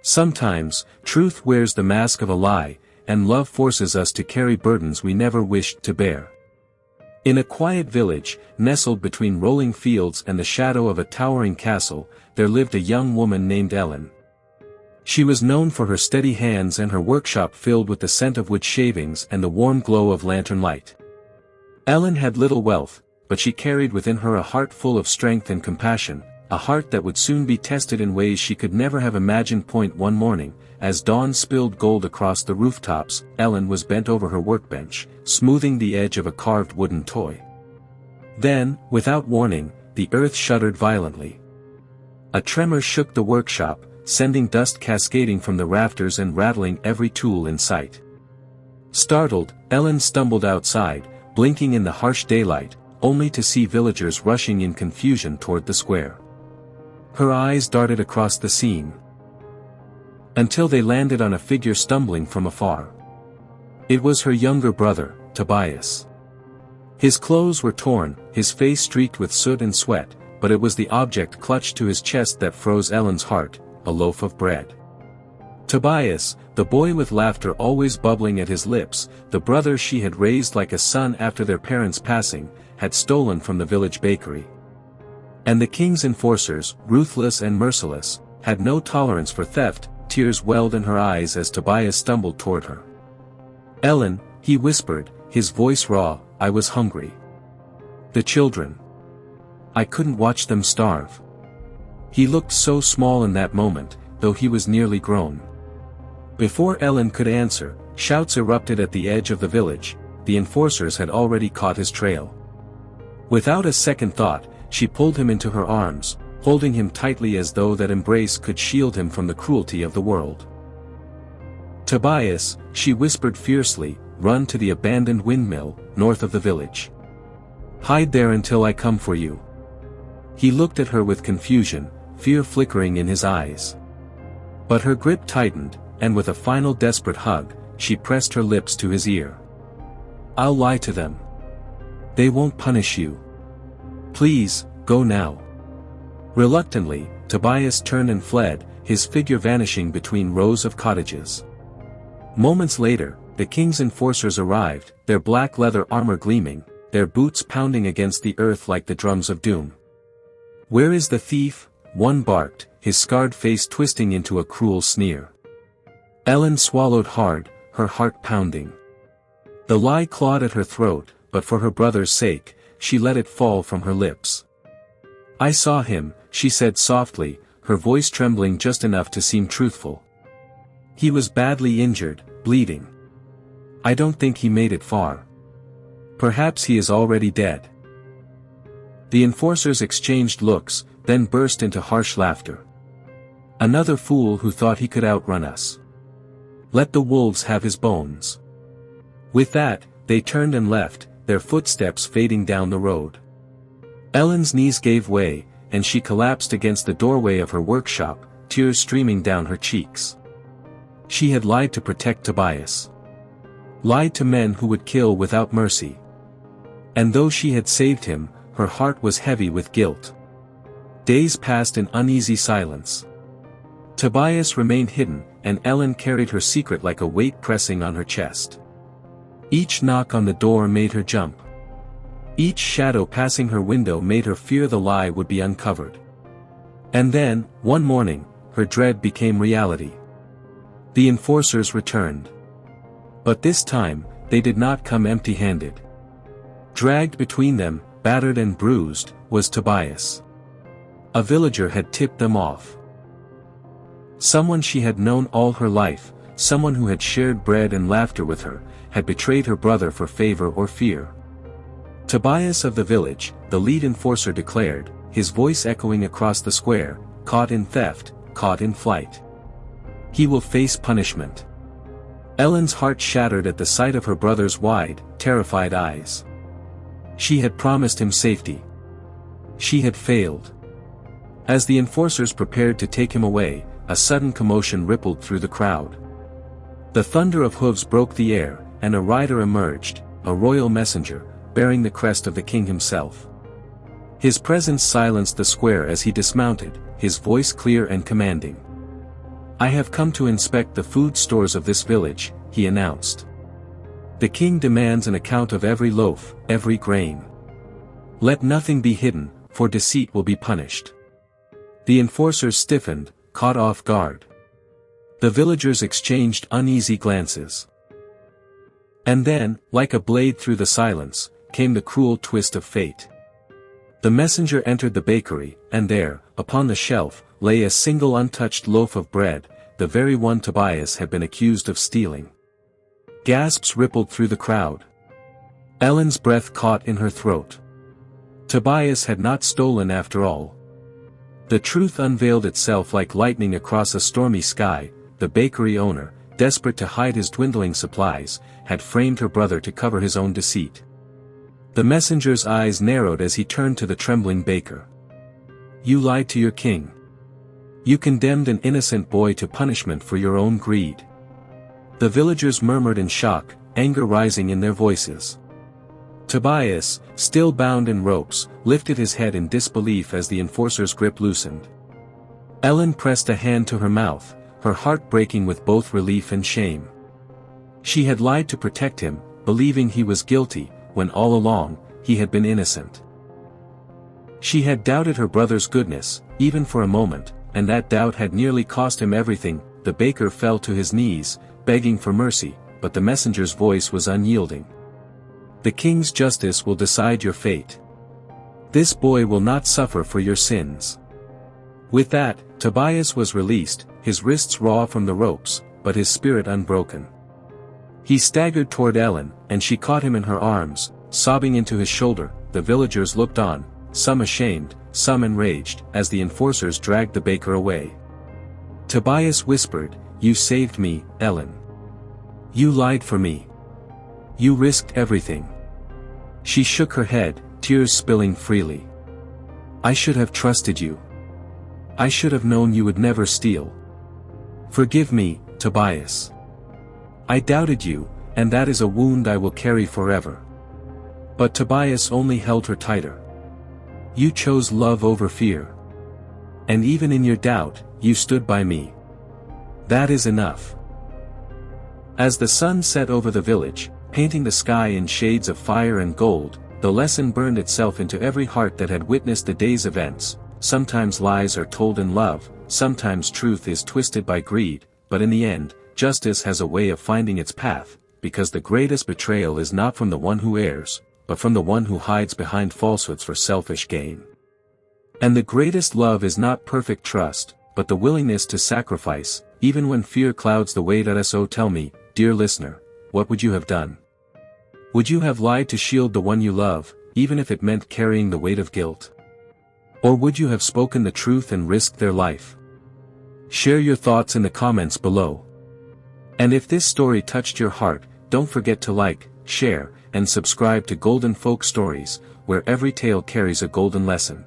Sometimes, truth wears the mask of a lie, and love forces us to carry burdens we never wished to bear. In a quiet village, nestled between rolling fields and the shadow of a towering castle, there lived a young woman named Ellen. She was known for her steady hands and her workshop filled with the scent of wood shavings and the warm glow of lantern light. Ellen had little wealth, but she carried within her a heart full of strength and compassion, a heart that would soon be tested in ways she could never have imagined. One morning, as dawn spilled gold across the rooftops, Ellen was bent over her workbench, smoothing the edge of a carved wooden toy. Then, without warning, the earth shuddered violently. A tremor shook the workshop, sending dust cascading from the rafters and rattling every tool in sight. Startled, Ellen stumbled outside, blinking in the harsh daylight, only to see villagers rushing in confusion toward the square. Her eyes darted across the scene, until they landed on a figure stumbling from afar. It was her younger brother, Tobias. His clothes were torn, his face streaked with soot and sweat, but it was the object clutched to his chest that froze Ellen's heart, a loaf of bread. Tobias, the boy with laughter always bubbling at his lips, the brother she had raised like a son after their parents' passing, had stolen from the village bakery. And the king's enforcers, ruthless and merciless, had no tolerance for theft. Tears welled in her eyes as Tobias stumbled toward her. "Ellen," he whispered, his voice raw, "I was hungry. The children. I couldn't watch them starve." He looked so small in that moment, though he was nearly grown. Before Ellen could answer, shouts erupted at the edge of the village. The enforcers had already caught his trail. Without a second thought, she pulled him into her arms, holding him tightly as though that embrace could shield him from the cruelty of the world. "Tobias," she whispered fiercely, "run to the abandoned windmill, north of the village. Hide there until I come for you." He looked at her with confusion, fear flickering in his eyes. But her grip tightened, and with a final desperate hug, she pressed her lips to his ear. "I'll lie to them. They won't punish you. Please, go now." Reluctantly, Tobias turned and fled, his figure vanishing between rows of cottages. Moments later, the king's enforcers arrived, their black leather armor gleaming, their boots pounding against the earth like the drums of doom. "Where is the thief?" one barked, his scarred face twisting into a cruel sneer. Ellen swallowed hard, her heart pounding. The lie clawed at her throat, but for her brother's sake, she let it fall from her lips. "I saw him," she said softly, her voice trembling just enough to seem truthful. "He was badly injured, bleeding. I don't think he made it far. Perhaps he is already dead." The enforcers exchanged looks, then burst into harsh laughter. "Another fool who thought he could outrun us. Let the wolves have his bones." With that, they turned and left, their footsteps fading down the road. Ellen's knees gave way, and she collapsed against the doorway of her workshop, tears streaming down her cheeks. She had lied to protect Tobias. Lied to men who would kill without mercy. And though she had saved him, her heart was heavy with guilt. Days passed in uneasy silence. Tobias remained hidden, and Ellen carried her secret like a weight pressing on her chest. Each knock on the door made her jump. Each shadow passing her window made her fear the lie would be uncovered. And then, one morning, her dread became reality. The enforcers returned. But this time, they did not come empty-handed. Dragged between them, battered and bruised, was Tobias. A villager had tipped them off. Someone she had known all her life, someone who had shared bread and laughter with her, had betrayed her brother for favor or fear. Tobias of the village, the lead enforcer declared, his voice echoing across the square, caught in theft, caught in flight. He will face punishment. Ellen's heart shattered at the sight of her brother's wide, terrified eyes. She had promised him safety. She had failed. As the enforcers prepared to take him away, a sudden commotion rippled through the crowd. The thunder of hooves broke the air, and a rider emerged, a royal messenger, bearing the crest of the king himself. His presence silenced the square as he dismounted, his voice clear and commanding. "I have come to inspect the food stores of this village," he announced. "The king demands an account of every loaf, every grain. Let nothing be hidden, for deceit will be punished." The enforcers stiffened, caught off guard. The villagers exchanged uneasy glances. And then, like a blade through the silence, came the cruel twist of fate. The messenger entered the bakery, and there, upon the shelf, lay a single untouched loaf of bread, the very one Tobias had been accused of stealing. Gasps rippled through the crowd. Ellen's breath caught in her throat. Tobias had not stolen after all. The truth unveiled itself like lightning across a stormy sky. The bakery owner, desperate to hide his dwindling supplies, had framed her brother to cover his own deceit. The messenger's eyes narrowed as he turned to the trembling baker. "You lied to your king. You condemned an innocent boy to punishment for your own greed." The villagers murmured in shock, anger rising in their voices. Tobias, still bound in ropes, lifted his head in disbelief as the enforcer's grip loosened. Ellen pressed a hand to her mouth, her heart breaking with both relief and shame. She had lied to protect him, believing he was guilty, when all along, he had been innocent. She had doubted her brother's goodness, even for a moment, and that doubt had nearly cost him everything. The baker fell to his knees, begging for mercy, but the messenger's voice was unyielding. "The king's justice will decide your fate. This boy will not suffer for your sins." With that, Tobias was released, his wrists raw from the ropes, but his spirit unbroken. He staggered toward Ellen, and she caught him in her arms, sobbing into his shoulder. The villagers looked on, some ashamed, some enraged, as the enforcers dragged the baker away. Tobias whispered, "You saved me, Ellen. You lied for me. You risked everything." She shook her head, tears spilling freely. "I should have trusted you. I should have known you would never steal. Forgive me, Tobias. I doubted you, and that is a wound I will carry forever." But Tobias only held her tighter. "You chose love over fear. And even in your doubt, you stood by me. That is enough." As the sun set over the village, painting the sky in shades of fire and gold, the lesson burned itself into every heart that had witnessed the day's events. Sometimes lies are told in love, sometimes truth is twisted by greed, but in the end, justice has a way of finding its path, because the greatest betrayal is not from the one who errs, but from the one who hides behind falsehoods for selfish gain. And the greatest love is not perfect trust, but the willingness to sacrifice, even when fear clouds the way. So tell me, dear listener, what would you have done? Would you have lied to shield the one you love, even if it meant carrying the weight of guilt? Or would you have spoken the truth and risked their life? Share your thoughts in the comments below. And if this story touched your heart, don't forget to like, share, and subscribe to Golden Folk Stories, where every tale carries a golden lesson.